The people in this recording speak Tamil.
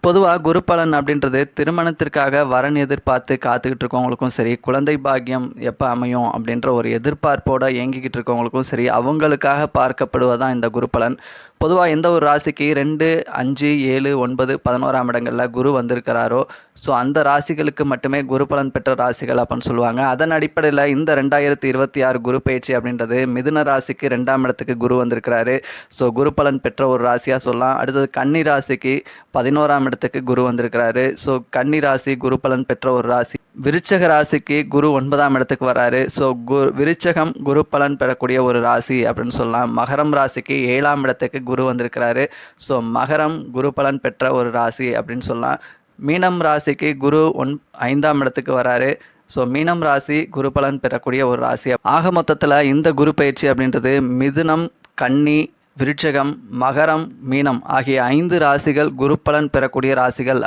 பொதுவாக குரு பலன் அப்படின்றது திருமணத்திற்காக வரன் எதிர்பார்த்து காத்துக்கிட்டு இருக்கவங்களுக்கும் சரி, குழந்தை பாக்கியம் எப்போ அமையும் அப்படின்ற ஒரு எதிர்பார்ப்போட இயங்கிக்கிட்டு இருக்கவங்களுக்கும் சரி, அவங்களுக்காக பார்க்கப்படுவதான் இந்த குரு பலன். பொதுவாக எந்த ஒரு ராசிக்கு 2, 5, 7, 9, 11ஆம் இடங்களில் குரு வந்திருக்கிறாரோ, ஸோ அந்த ராசிகளுக்கு மட்டுமே குரு பலன் பெற்ற ராசிகள் அப்படின்னு சொல்லுவாங்க. அதன் அடிப்படையில் இந்த 2026 குரு பயிற்சி அப்படின்றது மிதுன ராசிக்கு 2ஆம் இடத்துக்கு குரு வந்திருக்கிறாரு. ஸோ குரு பலன் பெற்ற ஒரு ராசியாக சொல்லலாம். அடுத்தது கன்னி ராசிக்கு 11ஆம் இடத்துக்கு குரு வந்திருக்கிறாரு. ஸோ கன்னி ராசி குரு பலன் பெற்ற ஒரு ராசி. விருச்சக ராசிக்கு குரு 9ஆம் இடத்துக்கு வராரு. ஸோ விருச்சகம் குரு பலன் பெறக்கூடிய ஒரு ராசி அப்படின்னு சொல்லலாம். மகரம் ராசிக்கு 7ஆம் இடத்துக்கு குரு வந்திருக்கிறாரு. ஸோ மகரம் குரு பலன் பெற்ற ஒரு ராசி அப்படின்னு சொல்லலாம். மீனம் ராசிக்கு குரு 5ஆம் இடத்துக்கு வராரு. ஸோ மீனம் ராசி குரு பலன் பெறக்கூடிய ஒரு ராசி. ஆக மொத்தத்தில் இந்த குரு பயிற்சி அப்படின்றது மிதுனம், கன்னி, விருட்சகம், மகரம், மீனம் ஆகிய 5 ராசிகள் குரு பலன் பெறக்கூடிய ராசிகள்.